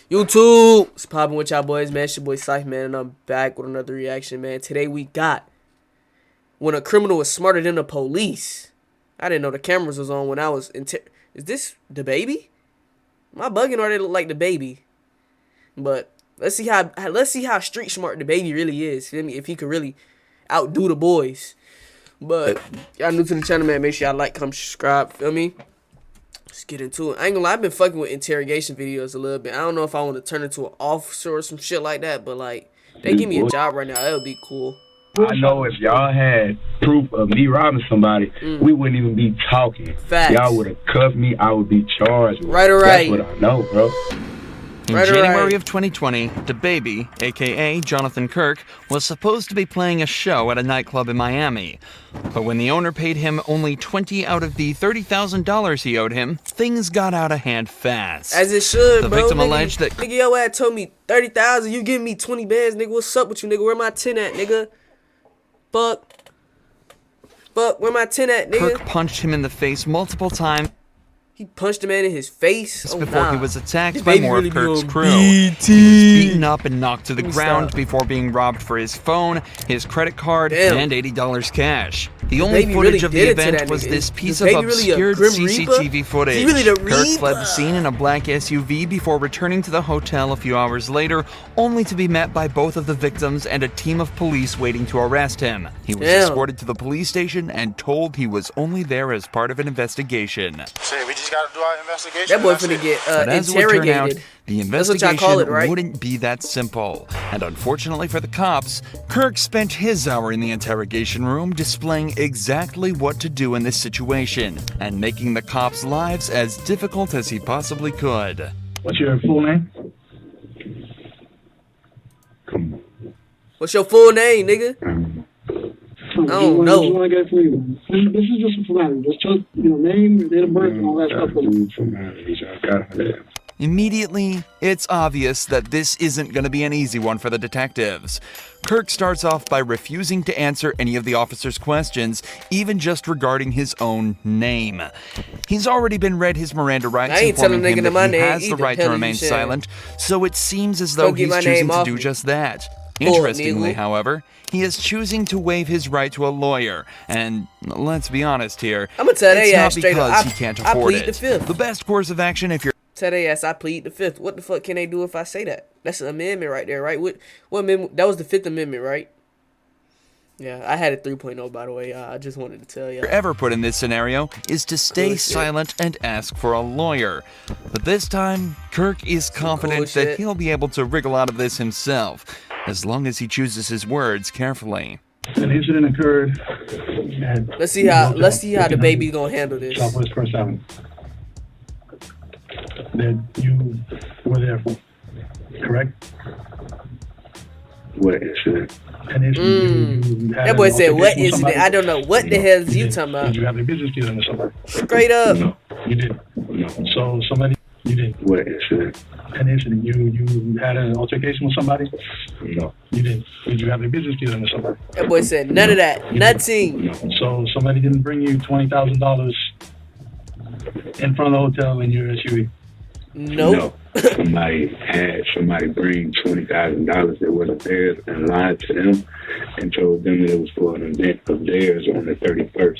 YouTube, it's popping with y'all boys, man. It's your boy Cyph, man, and I'm back with another reaction, man. Today we got when a criminal was smarter than the police. I didn't know the cameras was on when I was is this the baby? Am I bugging or they look like the baby? But let's see how street smart the baby really is. Feel me? If he could really outdo the boys. But y'all new to the channel, man, make sure y'all like, comment, subscribe. Feel me? Let's get into it. I ain't gonna lie, I've been fucking with interrogation videos a little bit. I don't know if I want to turn into an officer or some shit like that, but like, they give me a job right now, that would be cool. I know if y'all had proof of me robbing somebody, we wouldn't even be talking. Facts. Y'all would have cuffed me, I would be charged with. Right or right. That's what I know, bro. In January of 2020, the baby, aka Jonathan Kirk, was supposed to be playing a show at a nightclub in Miami. But when the owner paid him only $20 out of the $30,000 he owed him, things got out of hand fast. As it should, the bro. Victim alleged that nigga, your ass told me 30,000, you give me 20 bands, nigga. What's up with you, nigga? Where my 10 at, nigga? Fuck, where my 10 at, nigga? Kirk punched him in the face multiple times. He punched the man in his face Before he was attacked this by more really of Kirk's crew. BT. He was beaten up and knocked to the ground before being robbed for his phone, his credit card, and $80 cash. The only footage of the event was this piece of obscured CCTV footage. Kirk fled the scene in a black SUV before returning to the hotel a few hours later, only to be met by both of the victims and a team of police waiting to arrest him. He was escorted to the police station and told he was only there as part of an investigation. We just gotta do our investigation. That boy finna get but as it would turn out, interrogated. the investigation right? wouldn't be that simple. And unfortunately for the cops, Kirk spent his hour in the interrogation room displaying exactly what to do in this situation and making the cops' lives as difficult as he possibly could. What's your full name? Come on. What's your full name, nigga? I don't know. This is just a formality. Just name, date of birth, and all that stuff. Immediately, it's obvious that this isn't going to be an easy one for the detectives. Kirk starts off by refusing to answer any of the officers' questions, even just regarding his own name. He's already been read his Miranda rights, informing him that he has the right to remain silent, so it seems as though he's choosing to do just that. Interestingly, however, he is choosing to waive his right to a lawyer, and let's be honest here, I'm gonna tell it's that not straight because up. he can't afford I plead it. the fifth. The best course of action if you're tell they ass I plead the fifth. What the fuck can they do if I say that? That's an amendment right there, right? What amendment? That was the Fifth Amendment, right? Yeah, I had a 3.0, by the way. I just wanted to tell you. ever put in this scenario is to stay silent and ask for a lawyer. But this time, Kirk is confident that he'll be able to wriggle out of this himself, as long as he chooses his words carefully. An incident occurred. Let's see how the baby's gonna handle this. Southwest First Avenue. That you were there for, correct? What incident? An incident. You had That boy said, an "What altercation with incident?" somebody? I don't know what the hell is you talking about. Did you have a business deal with somebody? Straight up. No. You did. No. So somebody, you did. What incident? An incident. You had an altercation with somebody? No. You did. Did you have a business deal with somebody? That boy said none of that. Nothing. No. So somebody didn't bring you $20,000 in front of the hotel in your SUV? Nope. No. Somebody had somebody bring $20,000 that wasn't theirs and lied to them and told them that it was for an event of theirs on the 31st.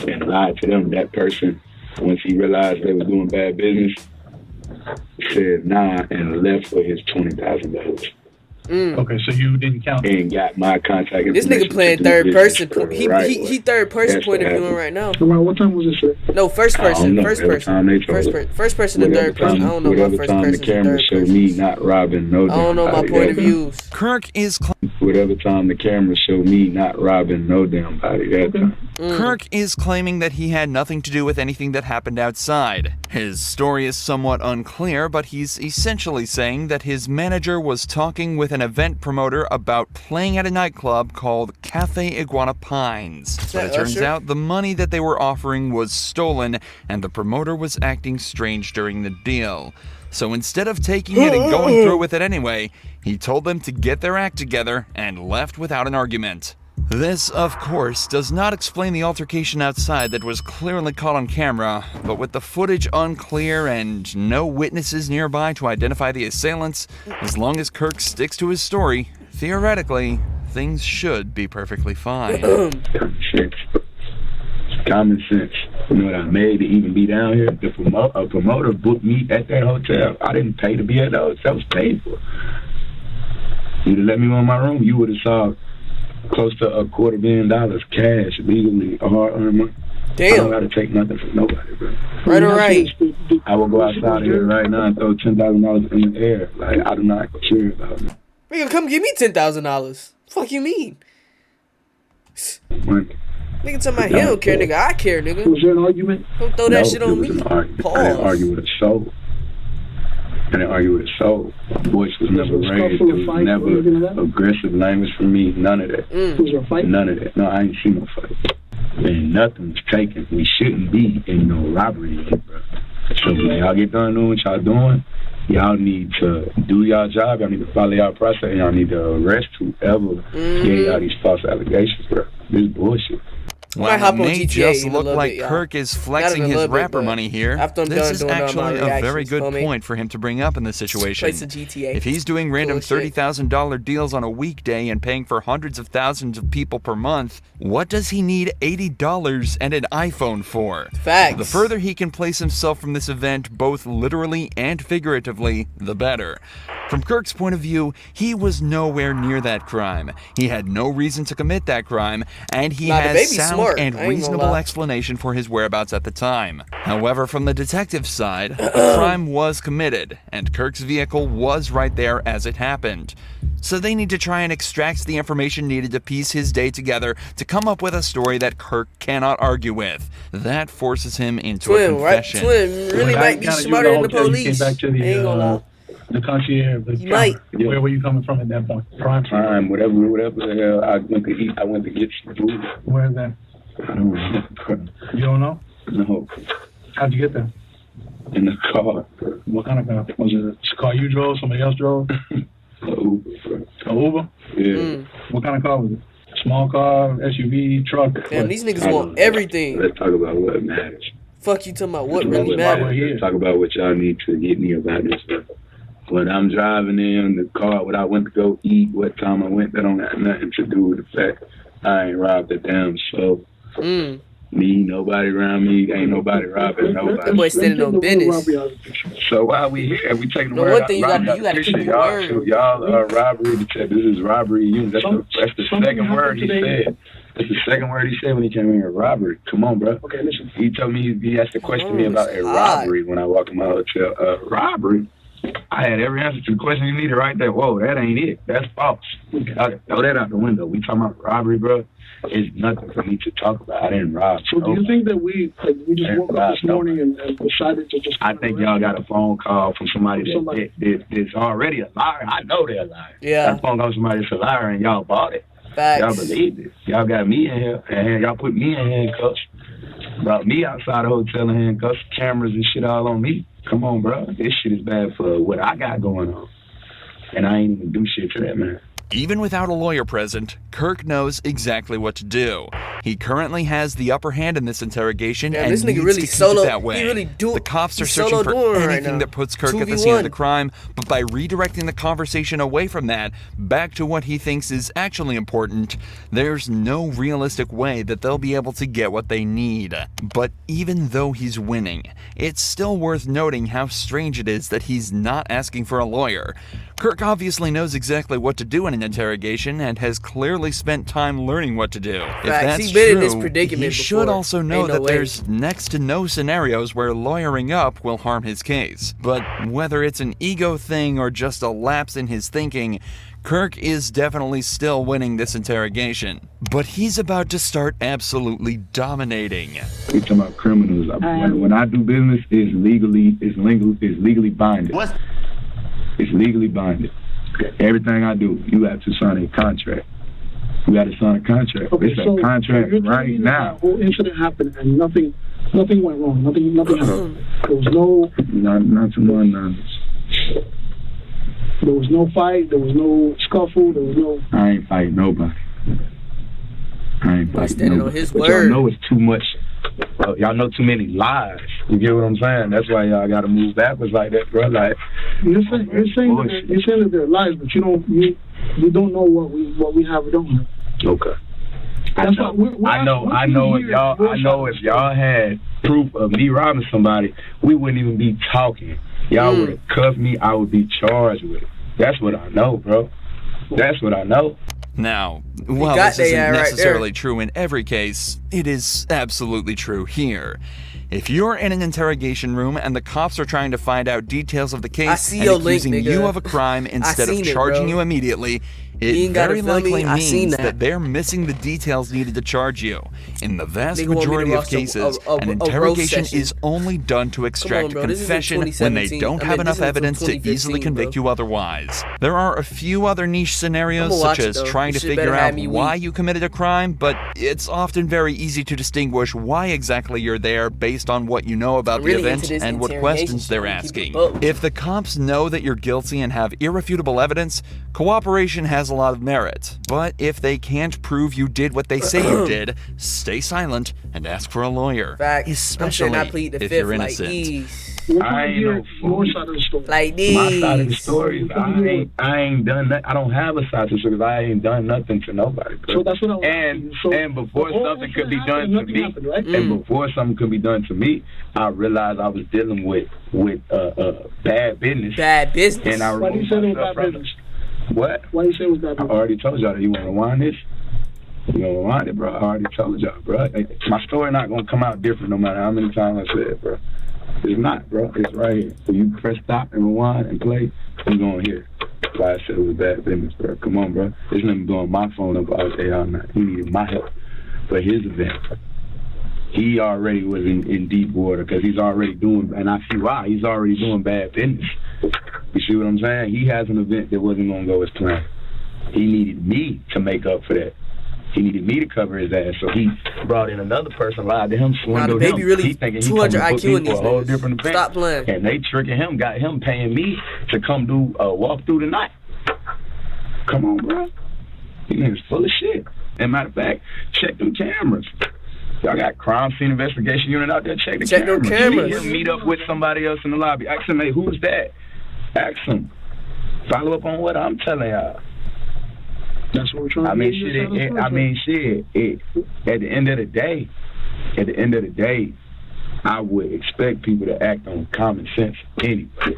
And lied to them. That person, once he realized they were doing bad business, said nah and left for his $20,000. Okay, so you didn't count. And got my contact information. This nigga playing third person. He third person point of view right now. Around what time was this, sir? No, first person. First person. First person and third person. I don't know my first person. The camera showed me not robbing no. I don't know my point of views. Kirk is whatever time the camera showed me not robbing no damn body that time. Kirk is claiming that he had nothing to do with anything that happened outside. His story is somewhat unclear, but he's essentially saying that his manager was talking with an event promoter about playing at a nightclub called Cafe Iguana Pines. But it turns out the money that they were offering was stolen, and the promoter was acting strange during the deal. So instead of taking it and going through with it anyway, he told them to get their act together and left without an argument. This, of course, does not explain the altercation outside that was clearly caught on camera, but with the footage unclear and no witnesses nearby to identify the assailants, as long as Kirk sticks to his story, theoretically, things should be perfectly fine. Common sense. Common sense. You know what I made to even be down here? A promoter booked me at that hotel. I didn't pay to be at the hotel. I was paid for. You'd have let me on my room, you would have saw close to $250,000 cash, legally, hard-earned money. Damn. I don't got to take nothing from nobody, bro. Right or right? I will go outside here right now and throw $10,000 in the air. Like, I do not care about it. Nigga, come give me $10,000. Fuck you mean? Money. Nigga talking about he don't care, nigga. I care, nigga. Was there an argument? Don't throw that shit it on was me. an argument. Pause. I didn't argue with a soul. I didn't argue with a soul. Voice was never raised. There was never aggressive language from me. None of that. Was there a fight? None of that. No, I ain't seen no fight. And nothing was taken. We shouldn't be in no robbery, bro. So when y'all get done doing what y'all doing, y'all need to do y'all job. Y'all need to follow y'all process. And y'all need to arrest whoever gave y'all these false allegations, bro. This is bullshit. While it may just look like Kirk is flexing his rapper money here, this is actually a very good point for him to bring up in this situation. If he's doing random $30,000 deals on a weekday and paying for hundreds of thousands of people per month, what does he need $80 and an iPhone for? Facts. The further he can place himself from this event, both literally and figuratively, the better. From Kirk's point of view, he was nowhere near that crime. He had no reason to commit that crime, and he has sound and reasonable explanation for his whereabouts at the time. However, from the detective's side, the crime was committed, and Kirk's vehicle was right there as it happened. So they need to try and extract the information needed to piece his day together to come up with a story that Kirk cannot argue with. That forces him into a confession. Twin really might be smarter than the police. Back to the, ain't gonna lie. The concierge. You might. Where were you coming from at that point? Prime, whatever the hell. I went to eat. I went to get some food. Where's that? I don't remember. You don't know? No. How'd you get there? In the car. What kind of car? Was it a car you drove? Somebody else drove? An Uber, bro. An Uber? Yeah. What kind of car was it? Small car, SUV, truck? Damn, these niggas want everything. Let's talk about what matters. Fuck you talking about what really matters. Let's talk about what y'all need to get me about this stuff. When I'm driving in the car, what I went to go eat, what time I went, that don't have nothing to do with the fact I ain't robbed a damn soul. Me, nobody around me, ain't nobody robbing nobody. That boy standing on business. So why we here? We taking the No, word one thing you gotta keep your word. Y'all are robbery detective. This is robbery. That's the second word he said. That's the second word he said when he came in here. Robbery. Come on, bro. Okay, listen. He told me he asked a question to me about a robbery when I walked in my hotel. Robbery. I had every answer to the question you needed right there. Whoa, that ain't it. That's false. I throw that out the window. We talking about robbery, bro. It's nothing for me to talk about. I didn't rob. So do you think that we just woke up this morning and decided to just... I think y'all got a phone call from somebody that's already a liar. I know they're a liar. Yeah. Got a phone call from somebody that's a liar and y'all bought it. Facts. Y'all believed it. Y'all got me in here and y'all put me in handcuffs. Brought me outside the hotel in handcuffs, cameras and shit all on me. Come on, bro. This shit is bad for what I got going on. And I ain't even do shit to that, man. Even without a lawyer present, Kirk knows exactly what to do. He currently has the upper hand in this interrogation and this nigga needs really to keep solo, it that way. He really the cops are searching for anything that puts Kirk at the scene of the crime, but by redirecting the conversation away from that, back to what he thinks is actually important, there's no realistic way that they'll be able to get what they need. But even though he's winning, it's still worth noting how strange it is that he's not asking for a lawyer. Kirk obviously knows exactly what to do in an interrogation and has clearly spent time learning what to do. If that's true, he should also know that there's next to no scenarios where lawyering up will harm his case. But whether it's an ego thing or just a lapse in his thinking, Kirk is definitely still winning this interrogation. But he's about to start absolutely dominating. We talking about criminals. When I do business, it's legally binding. What? It's legally binding. Everything I do, you have to sign a contract. You got to sign a contract. Okay, it's a contract right now. The whole incident happened and nothing went wrong. Nothing happened. There was no... Not to my knowledge. There was no fight. There was no scuffle. There was no... I ain't fighting nobody. I ain't Boy, fucking standing know. on his But word. y'all know it's too much. Y'all know too many lies. You get what I'm saying? That's why y'all got to move backwards like that, bro. Like You're saying that they're lies, but you don't know what we have or don't know. okay. That's I know if y'all had proof of me robbing somebody, we wouldn't even be talking. Y'all would have cuffed me. I would be charged with it. That's what I know, bro. That's what I know. Now, while this isn't necessarily true in every case, it is absolutely true here. If you're in an interrogation room and the cops are trying to find out details of the case and accusing you of a crime instead of charging you immediately, it very likely means that they're missing the details needed to charge you. In the vast majority of cases, an interrogation is only done to extract a confession when they don't have enough evidence to easily convict you otherwise. There are a few other niche scenarios, such as trying to figure out why you committed a crime, but it's often very easy to distinguish why exactly you're there based on what you know about the event and what questions they're asking. If the cops know that you're guilty and have irrefutable evidence, cooperation has a lot of merit. But if they can't prove you did what they say you did, stay silent and ask for a lawyer. Especially if you're innocent. I ain't no fool. Like this. My side of the story, I ain't done that. I don't have a side of the story because I ain't done nothing to nobody. So that's what I was and before something could be done to me, and before something could be done to me, I realized I was dealing with bad business. Bad business. And I Why do you say it was bad business? What? Why do you say it was bad business? I already told y'all that. You want to rewind this? You want to rewind it, bro? I already told y'all, bro. My story not going to come out different no matter how many times I say it, bro. It's not, bro. It's right here. So you press stop and rewind and play, you're going to hear why I said it was bad business, bro. Come on, bro. There's nothing blowing my phone up all day, all night. He needed my help for his event. He already was in deep water because he's already doing, and I see why, he's already doing bad business. You see what I'm saying? He has an event that wasn't going to go as planned. He needed me to make up for that. He needed me to cover his ass, so he brought in another person, lied to him, swindled him. Really he thinking he 200 coming to put IQ in me for these a whole niggas. different event. Stop playing. And they tricking him, got him paying me to come do a walk through the night. Come on, bro. These niggas full of shit. And matter of fact, check them cameras. Y'all got crime scene investigation unit out there. Check the cameras. Them cameras. He'll meet up with somebody else in the lobby. Ask him, hey, who's that? Ask him. Follow up on what I'm telling y'all. That's what we're trying to do. At the end of the day, I would expect people to act on common sense anyway.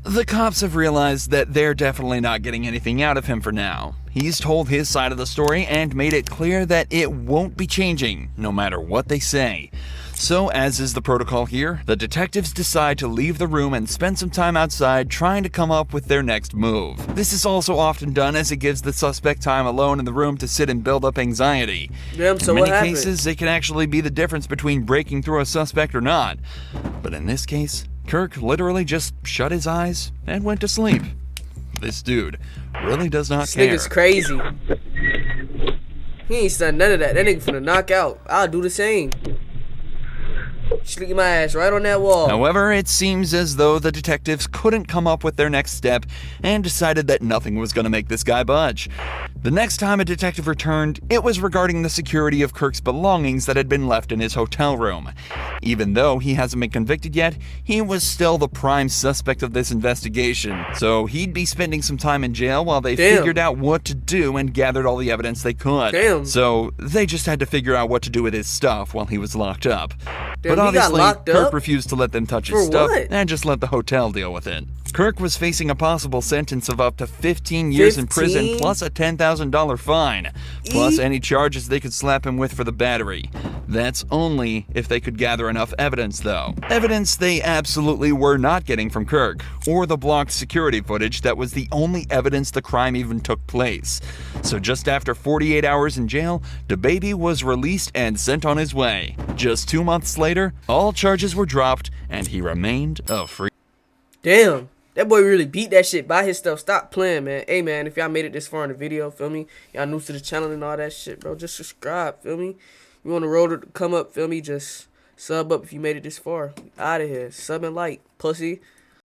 The cops have realized that they're definitely not getting anything out of him for now. He's told his side of the story and made it clear that it won't be changing, no matter what they say. So, as is the protocol here, the detectives decide to leave the room and spend some time outside trying to come up with their next move. This is also often done as it gives the suspect time alone in the room to sit and build up anxiety. In many cases, it can actually be the difference between breaking through a suspect or not. But in this case, Kirk literally just shut his eyes and went to sleep. This dude really does not care. This nigga's crazy. He ain't done none of that. That nigga finna knock out. I'll do the same. Sleep my ass right on that wall. However, it seems as though the detectives couldn't come up with their next step and decided that nothing was going to make this guy budge. The next time a detective returned, it was regarding the security of Kirk's belongings that had been left in his hotel room. Even though he hasn't been convicted yet, he was still the prime suspect of this investigation, so he'd be spending some time in jail while they figured out what to do and gathered all the evidence they could. So they just had to figure out what to do with his stuff while he was locked up. But obviously, Kirk refused to let them touch his stuff and just let the hotel deal with it. Kirk was facing a possible sentence of up to 15 years in prison plus a $10,000 fine, plus any charges they could slap him with for the battery. That's only if they could gather enough evidence, though. Evidence they absolutely were not getting from Kirk, or the blocked security footage that was the only evidence the crime even took place. So just after 48 hours in jail, DaBaby was released and sent on his way. Just 2 months later, all charges were dropped, and he remained a free. Damn. That boy really beat that shit by his stuff. Stop playing, man. Hey, man, if y'all made it this far in the video, feel me? Y'all new to the channel and all that shit, bro. Just subscribe, feel me? You want the road to come up, feel me? Just sub up if you made it this far. Out of here. Sub and like, pussy.